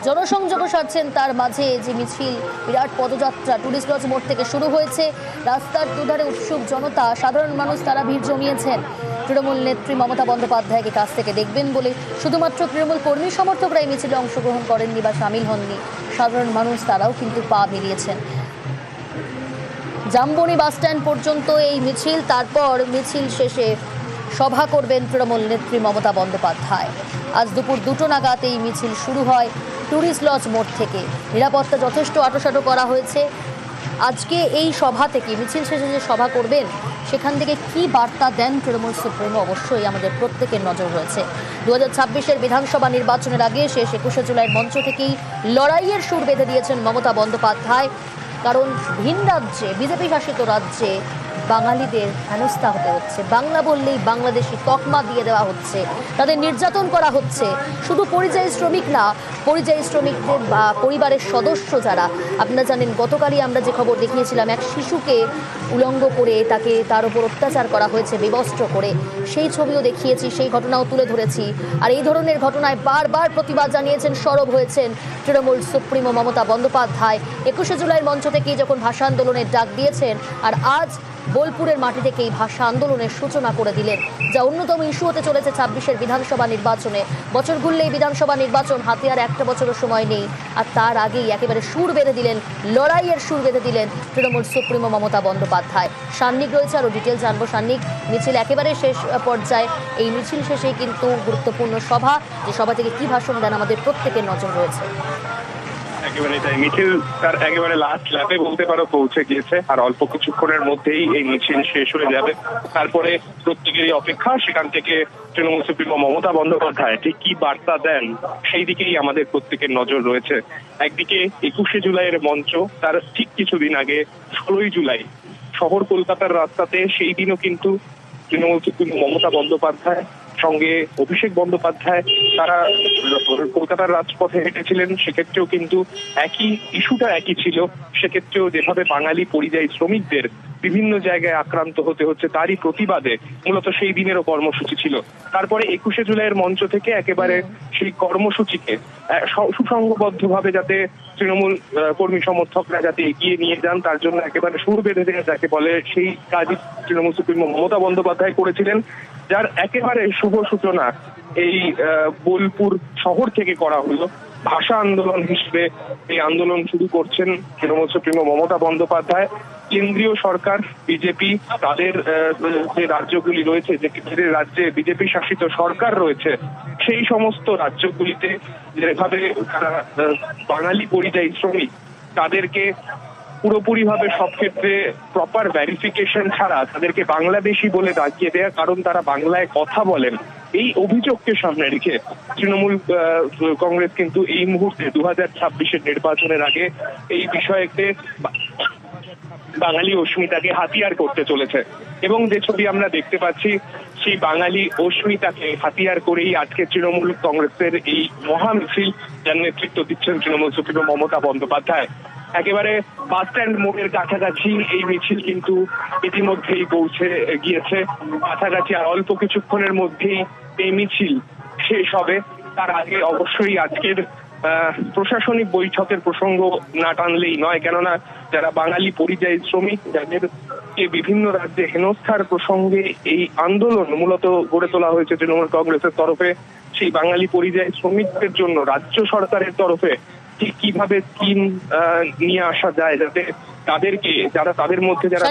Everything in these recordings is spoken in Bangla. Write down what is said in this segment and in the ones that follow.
জনসংযোগও সারছেন। তার মাঝে যে মিছিল, বিরাট পদযাত্রা টুরিস্ট লজ মোড় থেকে শুরু হয়েছে। রাস্তার দুধারে উৎসুক জনতা, সাধারণ মানুষ তারা ভিড় জমিয়েছেন তৃণমূল নেত্রী মমতা বন্দ্যোপাধ্যায়কে কাছ থেকে দেখবেন বলে। শুধুমাত্র তৃণমূল কর্মী সমর্থকরা এই মিছিলে অংশগ্রহণ করেননি বা সামিল হননি, সাধারণ মানুষ তারাও কিন্তু পা মিলিয়েছেন। জামবনি বাসস্ট্যান্ড পর্যন্ত এই মিছিল, তারপর মিছিল শেষে সভা করবেন তৃণমূল নেত্রী মমতা বন্দ্যোপাধ্যায়। আজ দুপুর 2টো নাগাদ এই মিছিল শুরু হয় টুরিস্ট লজ মোড় থেকে। নিরাপত্তা যথেষ্ট আঁটোসাঁটো করা হয়েছে। আজকে এই সভা থেকে, মিছিল শেষে যে সভা করবেন সেখান থেকে কি বার্তা দেন তৃণমূল সুপ্রিমো, অবশ্যই আমাদের প্রত্যেকের নজর রয়েছে। 2026-এর বিধানসভা নির্বাচনের আগে শেষ 21শে জুলাইয়ের মঞ্চ থেকেই লড়াইয়ের সুর বেঁধে দিয়েছেন মমতা বন্দ্যোপাধ্যায়। কারণ ভিন রাজ্যে, বিজেপি শাসিত রাজ্যে বাঙালিদের হেনস্থা হতে হচ্ছে। বাংলা বললেই বাংলাদেশি তকমা দিয়ে দেওয়া হচ্ছে, তাদের নির্যাতন করা হচ্ছে। শুধু পরিযায়ী শ্রমিক না, পরিযায়ী শ্রমিকদের বা পরিবারের সদস্য যারা, আপনারা জানেন গতকালই আমরা যে খবর দেখিয়েছিলাম, এক শিশুকে উলঙ্গ করে তার উপর অত্যাচার করা হয়েছে বিবস্ত্র করে, সেই ছবিও দেখিয়েছি, সেই ঘটনাও তুলে ধরেছি। আর এই ধরনের ঘটনায় বারবার প্রতিবাদ জানিয়েছেন, সরব হয়েছেন তৃণমূল সুপ্রিমো মমতা বন্দ্যোপাধ্যায়। 21শে জুলাইয়ের মঞ্চ থেকেই যখন ভাষা আন্দোলনের ডাক দিয়েছেন, আর আজ বোলপুরের মাটি থেকেই ভাষা আন্দোলনের সূচনা করে দিলেন, যা অন্যতম ইস্যু হতে চলেছে 26-এর বিধানসভা নির্বাচনে। বছর ঘুরলেই বিধানসভা নির্বাচন, হাতে আর একটা বছরও সময় নেই। আর তার আগেই একেবারে সুর বেঁধে দিলেন, লড়াইয়ের সুর বেঁধে দিলেন তৃণমূল সুপ্রিমো মমতা বন্দ্যোপাধ্যায়। সান্নিক রয়েছে, আরও ডিটেল জানবো। সান্নিক, মিছিল একেবারে শেষ পর্যায়ে, এই মিছিল শেষেই কিন্তু গুরুত্বপূর্ণ সভা, যে সভা থেকে কি ভাষণ দেন আমাদের প্রত্যেকের নজর রয়েছে। একেবারে তাই, মিছিল তার একেবারে লাস্ট ল্যাপে বলতে পারো পৌঁছে গিয়েছে। আর অল্প কিছুক্ষণের মধ্যেই এই মিছিল শেষ হয়ে যাবে। তারপরে প্রত্যেকেরই অপেক্ষা, সেখান থেকে তৃণমূল সুপ্রিমো মমতা বন্দ্যোপাধ্যায় ঠিক কি বার্তা দেন সেই দিকেই আমাদের প্রত্যেকের নজর রয়েছে। একদিকে 21শে জুলাইয়ের মঞ্চ, তার ঠিক কিছুদিন আগে 16ই জুলাই শহর কলকাতার রাস্তাতে, সেই দিনও কিন্তু তৃণমূল সুপ্রিমো মমতা বন্দ্যোপাধ্যায় সঙ্গে অভিষেক বন্দ্যোপাধ্যায় তারা কলকাতার রাজপথে হেঁটেছিলেন। সেক্ষেত্রেও কিন্তু ইস্যুটা একই ছিল। সেক্ষেত্রেও যেভাবে বাঙালি পরিযায়ী শ্রমিকদের বিভিন্ন জায়গায় আক্রান্ত হতে হচ্ছে, তারই প্রতিবাদে মূলত সেই দিনেরও কর্মসূচি ছিল। তারপরে 21শে জুলাইয়ের মঞ্চ থেকে একেবারে সেই কর্মসূচিকে সুসংঘবদ্ধভাবে যাতে তৃণমূল কর্মী সমর্থকরা যাতে এগিয়ে নিয়ে যান, তার জন্য একেবারে সুর বেঁধে দেওয়া যাকে বলে, সেই কাজই তৃণমূল সুপ্রিমো মমতা বন্দ্যোপাধ্যায় করেছিলেন, যার একেবারে শুভ সূচনা এই বোলপুর শহর থেকে করা হলো। ভাষা আন্দোলন হিসেবে এই আন্দোলন শুরু করছেন তৃণমূল সুপ্রিমো মমতা বন্দ্যোপাধ্যায়। কেন্দ্রীয় সরকার, বিজেপি, তাদের যে রাজ্যগুলি রয়েছে, যে রাজ্যে বিজেপি শাসিত সরকার রয়েছে, সেই সমস্ত রাজ্যগুলিতে যেভাবে তারা বাঙালি পরিযায়ী শ্রমিক তাদেরকে পুরোপুরিভাবে সব ক্ষেত্রে প্রপার ভেরিফিকেশন ছাড়া তাদেরকে বাংলাদেশি বলে দাগিয়ে দেয়া, কারণ তারা বাংলায় কথা বলেন, এই অভিযোগকে সামনে রেখে তৃণমূল কংগ্রেস কিন্তু এই মুহূর্তে 2026-এর নির্বাচনের আগে এই বিষয়কে বাঙালি অস্মিতাকে হাতিয়ার করতে চলেছে। এবং যে ছবি আমরা দেখতে পাচ্ছি, সেই বাঙালি অস্মিতাকে হাতিয়ার করেই আজকে তৃণমূল কংগ্রেসের এই মহা মিছিল, যার নেতৃত্ব দিচ্ছেন তৃণমূল সুপ্রিমো মমতা বন্দ্যোপাধ্যায়। একেবারে বাস স্ট্যান্ড মোড়ের কাছাকাছি এই মিছিল কিন্তু ইতিমধ্যেই পৌঁছে গিয়েছে। কাছাকাছি আর অল্প কিছুক্ষণের মধ্যেই এই মিছিল শেষ হবে। তার আগে অবশ্যই আজকের প্রশাসনিক বৈঠকের প্রসঙ্গ না টানলেই নয়, কেননা যারা বাঙালি পরিযায়ী শ্রমিক, যাদের বিভিন্ন রাজ্যে হেনস্থার প্রসঙ্গে এই আন্দোলন মূলত গড়ে তোলা হয়েছে তৃণমূল কংগ্রেসের তরফে, সেই বাঙালি পরিযায়ী শ্রমিকদের জন্য রাজ্য সরকারের তরফে ঠিক কিভাবে স্কিম নিয়ে আসা যায়, যাতে তাদেরকে, যারা তাদের মধ্যে যারা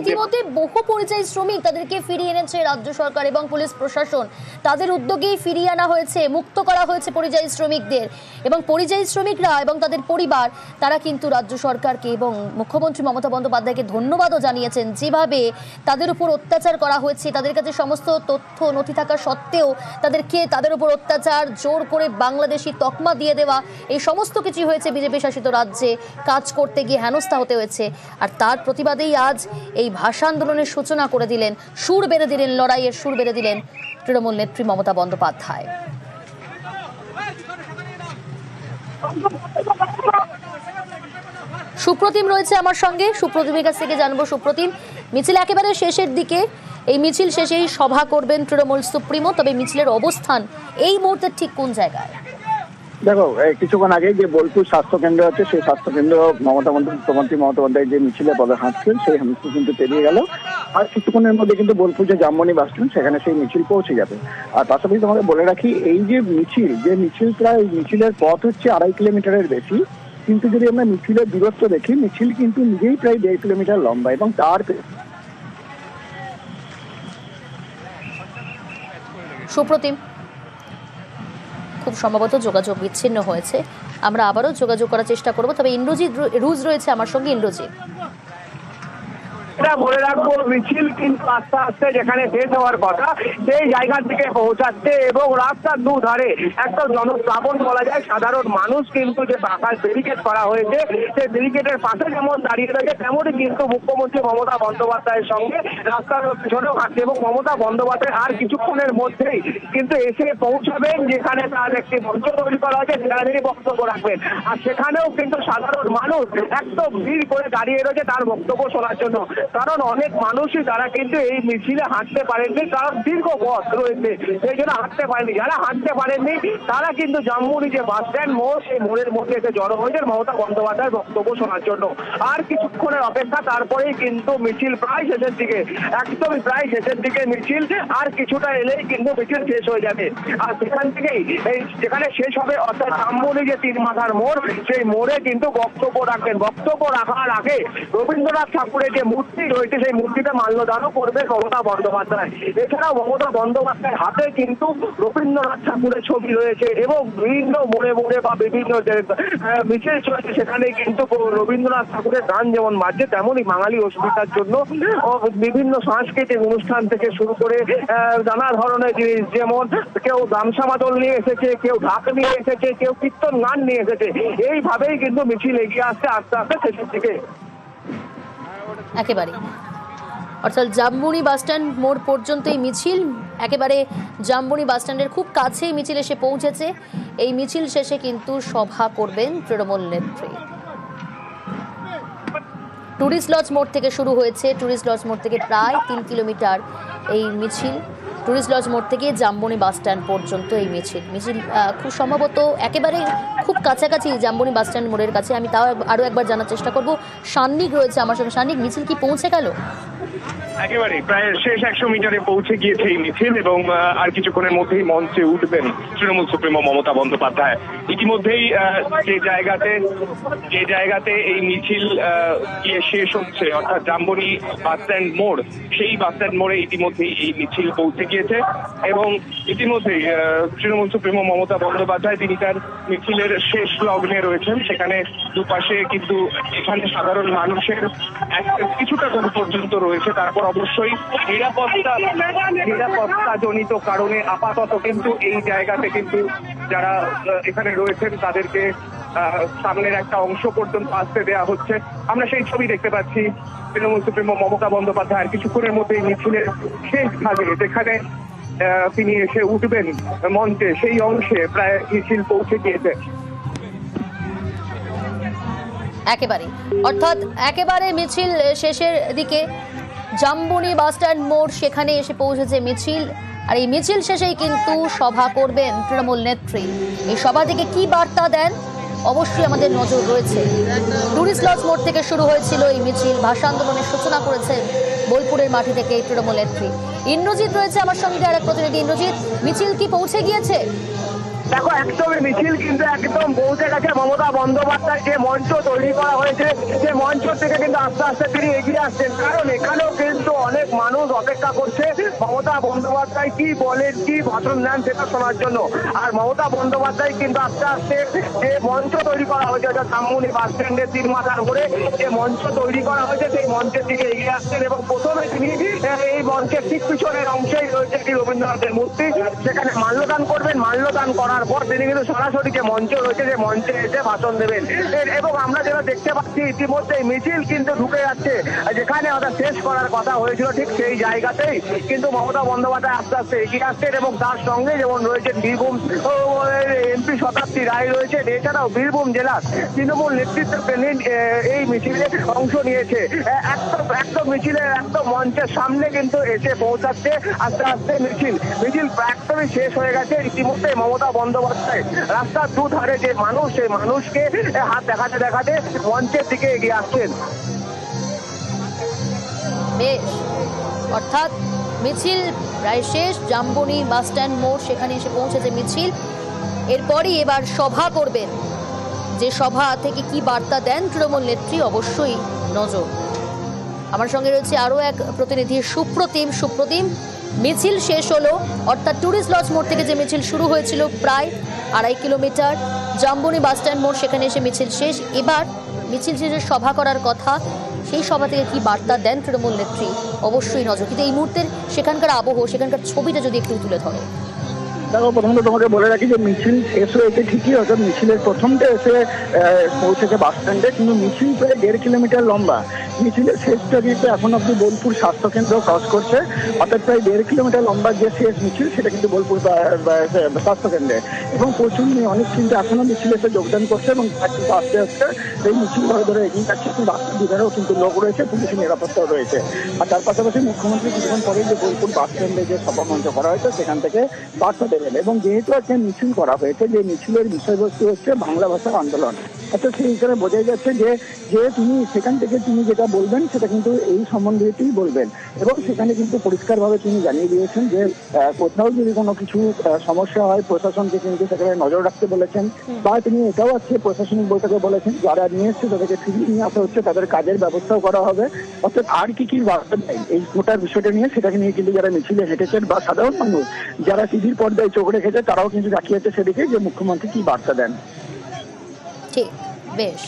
ইতিমধ্যে বহু পরিযায়ী শ্রমিক তাদেরকে ফিরিয়ে এনেছে রাজ্য সরকার এবং পুলিশ প্রশাসন, তাদের উদ্যোগেই ফিরিয়ে আনা হয়েছে, মুক্ত করা হয়েছে পরিযায়ী শ্রমিকদের। এবং পরিযায়ী শ্রমিকরা এবং তাদের পরিবার তারা কিন্তু রাজ্য সরকারকে এবং মুখ্যমন্ত্রী মমতা বন্দ্যোপাধ্যায়কে ধন্যবাদও জানিয়েছেন, যেভাবে তাদের উপর অত্যাচার করা হয়েছে, তাদের কাছে সমস্ত তথ্য নথি থাকা সত্ত্বেও তাদের উপর অত্যাচার, জোর করে বাংলাদেশি তকমা দিয়ে দেওয়া, এই সমস্ত কিছু হয়েছে বিজেপি শাসিত রাজ্যে। কাজ করতে গিয়ে হেনস্থা হতে হয়েছে, আর তার প্রতিবাদেই আজ এই ভাষা আন্দোলনের সূচনা করে দিলেন, সুর বেঁধে দিলেন, লড়াইয়ের সুর বেঁধে দিলেন তৃণমূল নেত্রী মমতা বন্দ্যোপাধ্যায়। সুপ্রতিম রয়েছে আমার সঙ্গে, সুপ্রতিমের কাছ থেকে জানবো। সুপ্রতিম, মিছিল একেবারে শেষের দিকে, এই মিছিল শেষেই সভা করবেন তৃণমূল সুপ্রিমো, তবে মিছিলের অবস্থান এই মুহূর্তে ঠিক কোন জায়গায়? দেখো, কিছুক্ষণ আগে যে বোলপুর স্বাস্থ্য কেন্দ্র আছে, সেই স্বাস্থ্য কেন্দ্র মুখ্যমন্ত্রী মমতা বন্দ্যোপাধ্যায় যে মিছিলে পদে হাঁটছেন, সেই মিছিল কিন্তু পেরিয়ে গেল। আর কিছুক্ষণের মধ্যে কিন্তু বোলপুর যে জামবনি বাস স্ট্যান্ড, সেখানে সেই মিছিল পৌঁছে যাবে। আর পাশাপাশি তোমাকে বলে রাখি, এই যে মিছিল প্রায় মিছিলের পথ হচ্ছে 2.5 কিলোমিটারের বেশি, কিন্তু যদি আমরা মিছিলের দূরত্ব দেখি, মিছিল কিন্তু নিজেই প্রায় 1.5 কিলোমিটার লম্বা, এবং তার সুপ্রতিম, খুব সম্ভবত যোগাযোগ বিচ্ছিন্ন হয়েছে। আমরা আবারও যোগাযোগ করার চেষ্টা করব, তবে ইন্দ্রজিৎ রুজ রয়েছে আমার সঙ্গে। ইন্দ্রজিৎ, বলে রাখবো, মিছিল কিন্তু আস্তে আস্তে যেখানে শেষ হওয়ার কথা সেই জায়গা থেকে পৌঁছাচ্ছে, এবং রাস্তার দুধারে একটা জনপ্লাবন বলা যায়। সাধারণ মানুষ কিন্তু যে আকাশ ব্যারিকেড করা হয়েছে, সেই ব্যারিকেডের পাশে যেমন দাঁড়িয়ে রয়েছে, তেমনই কিন্তু মুখ্যমন্ত্রী মমতা বন্দ্যোপাধ্যায়ের সঙ্গে রাস্তার পিছনেও হাঁটছে, এবং মমতা বন্দ্যোপাধ্যায় আর কিছুক্ষণের মধ্যেই কিন্তু এসে পৌঁছাবেন যেখানে তার একটি মঞ্চ তৈরি করা হয়েছে, সেখানে তিনি বক্তব্য রাখবেন। আর সেখানেও কিন্তু সাধারণ মানুষ একদম ভিড় করে দাঁড়িয়ে রয়েছে তার বক্তব্য শোনার জন্য। কারণ অনেক মানুষই তারা কিন্তু এই মিছিলে হাঁটতে পারেননি, কারণ দীর্ঘ পথ রয়েছে, সেই জন্য হাঁটতে পারেনি। যারা হাঁটতে পারেননি তারা কিন্তু জামবনি যে বাস স্ট্যান্ড মোড়, সেই মোড়ের মধ্যে এসে জড়ো হয়েছে মমতা বন্দ্যোপাধ্যায়ের বক্তব্য শোনার জন্য। আর কিছুক্ষণের অপেক্ষা, তারপরেই কিন্তু মিছিল প্রায় শেষের দিকে, একদমই প্রায় শেষের দিকে মিছিল। আর কিছুটা এলেই কিন্তু মিছিল শেষ হয়ে যাবে। আর সেখান থেকেই যেখানে শেষ হবে, অর্থাৎ জামবনি যে 3 মাথার মোড়, সেই মোড়ে কিন্তু বক্তব্য রাখবেন। বক্তব্য রাখার আগে রবীন্দ্রনাথ ঠাকুরের যে মূর্তি রয়েছে, সেই মূর্তিতে মাল্যদানও করবে মমতা বন্দ্যোপাধ্যায়। এছাড়াও মমতা বন্দ্যোপাধ্যায়ের হাতে কিন্তু রবীন্দ্রনাথ ঠাকুরের ছবি রয়েছে, এবং বিভিন্ন মোড়ে মোড়ে বা বিভিন্ন যে মিছিল চলছে, সেখানে কিন্তু রবীন্দ্রনাথ ঠাকুরের গান যেমন বাজছে, তেমনই বাঙালি অস্মিতার জন্য বিভিন্ন সাংস্কৃতিক অনুষ্ঠান থেকে শুরু করে নানা ধরনের জিনিস, যেমন কেউ গামছা মাদল নিয়ে এসেছে, কেউ ঢাক নিয়ে এসেছে, কেউ কীর্তন গান নিয়ে এসেছে। এইভাবেই কিন্তু মিছিল এগিয়ে আসছে আস্তে আস্তে শেষের দিকে। একেবারে অর্থাৎ জামবনি বাসস্ট্যান্ড মোড় পর্যন্ত এই মিছিল, একেবারে জামবনি বাসস্ট্যান্ডের খুব কাছেই মিছিল এসে পৌঁছেছে। এই মিছিল শেষে কিন্তু সভা করবেন তৃণমূল নেত্রী। টুরিস্ট লজ মোড় থেকে শুরু হয়েছে, টুরিস্ট লজ মোড় থেকে প্রায় 3 কিলোমিটার এই মিছিল। টুরিস্ট লজ মোড় থেকে জামবনি বাস স্ট্যান্ড পর্যন্ত এই মিছিল খুব সম্ভবত একেবারে খুব কাছাকাছি জামবনি বাস স্ট্যান্ড মোড়ের কাছে। আমি তাও আরও একবার জানার চেষ্টা করব। সান্নিক রয়েছে আমার সঙ্গে। সান্নিক, মিছিল কি পৌঁছে গেল? একেবারে প্রায় শেষ 100 মিটারে পৌঁছে গিয়েছে এই মিছিল, এবং আর কিছুক্ষণের মধ্যেই মঞ্চে উঠবেন তৃণমূল সুপ্রিমো মমতা বন্দ্যোপাধ্যায়। ইতিমধ্যেই যে জায়গাতে এই মিছিল গিয়ে শেষ হচ্ছে, অর্থাৎ জামবনি বাস স্ট্যান্ড মোড়, সেই বাস স্ট্যান্ড মোড়ে ইতিমধ্যেই এই মিছিল পৌঁছে গিয়েছে, এবং ইতিমধ্যেই তৃণমূল সুপ্রিমো মমতা বন্দ্যোপাধ্যায় তিনি তার মিছিলের শেষ লগ্নে রয়েছেন। সেখানে দুপাশে কিন্তু এখানে সাধারণ মানুষের কিছুটা দূর পর্যন্ত রয়েছে। তারপর অবশ্যই নিরাপত্তা জনিত কারণে আপাতত কিন্তু এই জায়গাতে কিন্তু যারা এখানে রয়েছেন তাদেরকে সামনের একটা অংশ পর্যন্ত আসতে দেওয়া হচ্ছে। আমরা সেই ছবি দেখতে পাচ্ছি তৃণমূল সুপ্রিমো মমতা বন্দ্যোপাধ্যায় কিছুক্ষণের মধ্যে মিছিলের শেষ ভাগে, যেখানে তিনি এসে উঠবেন মঞ্চে, সেই অংশে প্রায় মিছিল পৌঁছে গিয়েছে। একেবারে অর্থাৎ একেবারে মিছিল শেষের দিকে, জামবনি বাস স্ট্যান্ড মোড়, সেখানে এসে পৌঁছেছে মিছিল। আর এই মিছিল শেষেই কিন্তু সভা করবেন তৃণমূল নেত্রী। এই সভা থেকে কি বার্তা দেন অবশ্যই আমাদের নজর রয়েছে। টুরিস্ট লজ মোড় থেকে শুরু হয়েছিল এই মিছিল, ভাষা আন্দোলনের সূচনা করেছেন বোলপুরের মাটি থেকে তৃণমূল নেত্রী। ইন্দ্রজিৎ রয়েছে আমার সঙ্গে, আর এক প্রতিনিধি। ইন্দ্রজিৎ, মিছিল কি পৌঁছে গিয়েছে? দেখো, একদমই মিছিল কিন্তু একদম পৌঁছে গেছে। মমতা বন্দ্যোপাধ্যায় যে মঞ্চ তৈরি করা হয়েছে, সে মঞ্চ থেকে কিন্তু আস্তে আস্তে তিনি এগিয়ে আসছেন, কারণ এখানেও কিন্তু অনেক মানুষ অপেক্ষা করছে মমতা বন্দ্যোপাধ্যায় কি বলেন, কি ভাষণ দেন সেটা শোনার জন্য। আর মমতা বন্দ্যোপাধ্যায় কিন্তু আস্তে আস্তে যে মঞ্চ তৈরি করা হয়েছে, অর্থাৎ জামবনি বাস স্ট্যান্ডের 3 মাথার মোড়ে যে মঞ্চ তৈরি করা হয়েছে, সেই মঞ্চের দিকে এগিয়ে আসছেন, এবং প্রথমে তিনি এই মঞ্চের ঠিক পিছনের অংশেই রয়েছে একটি রবীন্দ্রনাথের মূর্তি, সেখানে মাল্যদান করবেন। মাল্যদান করার পর তিনি কিন্তু সরাসরি যে মঞ্চ রয়েছে, যে মঞ্চে এসে ভাষণ দেবেন। এবং আমরা যেটা দেখতে পাচ্ছি, ইতিমধ্যে মিছিল কিন্তু ঢুকে যাচ্ছে যেখানে অর্থাৎ শেষ করার কথা হয়েছিল, ঠিক সেই জায়গাতেই কিন্তু মমতা বন্দ্যোপাধ্যায় আস্তে আস্তে এগিয়ে আসছেন, এবং তার সঙ্গে যেমন রয়েছেন বীরভূম এমপি শতাব্দী রায় রয়েছেন। এছাড়াও বীরভূম জেলার তৃণমূল নেতৃত্বাধীন এই মিছিলে অংশ নিয়েছে। একদম মিছিলের একদম মঞ্চের সামনে কিন্তু এসে পৌঁছাচ্ছে আস্তে আস্তে মিছিল একদমই শেষ হয়ে গেছে। ইতিমধ্যে মমতা বন্দ্যোপাধ্যায় রাস্তার দুধারে যে মানুষ, সেই মানুষকে হাত দেখাতে দেখাতে মঞ্চের দিকে এগিয়ে আসছেন। বেশ, অর্থাৎ মিছিল প্রায় শেষ। জামবনি বাস স্ট্যান্ড মোড়, সেখানে এসে পৌঁছেছে মিছিল। এরপরই এবার সভা করবেন। যে সভা থেকে কি বার্তা দেন তৃণমূল নেত্রী, অবশ্যই নজর। আমার সঙ্গে রয়েছে আরও এক প্রতিনিধি সুপ্রতিম। মিছিল শেষ হলো, অর্থাৎ ট্যুরিস্ট লজ মোড় থেকে যে মিছিল শুরু হয়েছিল প্রায় 2.5 কিলোমিটার, জামবনি বাস স্ট্যান্ড মোড়, সেখানে এসে মিছিল শেষ। এবার মিছিল শেষে সভা করার কথা, সেই সভা থেকে কি বার্তা দেন তৃণমূল নেত্রী, অবশ্যই নজর। কিন্তু এই মুহূর্তের সেখানকার আবহ, সেখানকার ছবিটা যদি একটু তুলে ধরো। দেখো, প্রথমত তোমাকে বলে রাখি যে মিছিল শেষ হয়েছে ঠিকই, অর্থাৎ মিছিলের প্রথমটা এসে পৌঁছেছে বাস স্ট্যান্ডে, কিন্তু মিছিল প্রায় 1.5 কিলোমিটার লম্বা। মিছিলের শেষটা কিন্তু এখন অব্দি বোলপুর স্বাস্থ্যকেন্দ্র ক্রস করছে, অর্থাৎ প্রায় 1.5 কিলোমিটার লম্বা যে শেষ মিছিল, সেটা কিন্তু বোলপুর স্বাস্থ্যকেন্দ্রে। এবং প্রচুর অনেক কিন্তু এখনো মিছিল এসে যোগদান করছে এবং কিন্তু আস্তে আস্তে এই মিছিল ধরে ধরে এগিয়ে যাচ্ছে। কিন্তু রাস্তার দুধারেও কিন্তু লোক রয়েছে, পুলিশের নিরাপত্তাও রয়েছে। আর তার পাশাপাশি মুখ্যমন্ত্রী কিছুক্ষণ পরে যে বোলপুর বাস স্ট্যান্ডে যে সভা মঞ্চ করা হয়েছে, সেখান থেকে বার্তা দেবেন। এবং যেহেতু একটা মিছিল করা হয়েছে, যে মিছিলের বিষয়বস্তু হচ্ছে বাংলা ভাষার আন্দোলন, অর্থাৎ সেই হিসাবে বোঝাই যাচ্ছে যে তিনি সেখান থেকে তিনি যেটা বলবেন সেটা কিন্তু এই সম্বন্ধেই বলবেন। এবং সেখানে কিন্তু পরিষ্কারভাবে তিনি জানিয়ে দিয়েছেন যে কোথাও যদি কোনো কিছু সমস্যা হয়, প্রশাসনকে কিন্তু সেখানে নজর রাখতে বলেছেন। বা তিনি এটাও আজকে প্রশাসনিক বৈঠকে বলেছেন, যারা নিয়ে এসছে তাদেরকে ফিরিয়ে নিয়ে আসা হচ্ছে, তাদের কাজের ব্যবস্থাও করা হবে। অর্থাৎ আর কি বার্তা দেয় এই গোটার বিষয়টা নিয়ে, সেটাকে নিয়ে কিন্তু যারা মিছিলে হেঁটেছেন বা সাধারণ মানুষ যারা টিভির পর্দায় চোখ রেখেছে, তারাও কিন্তু তাকিয়েছে সেদিকে যে মুখ্যমন্ত্রী কি বার্তা দেন। ঠিক, বেশ।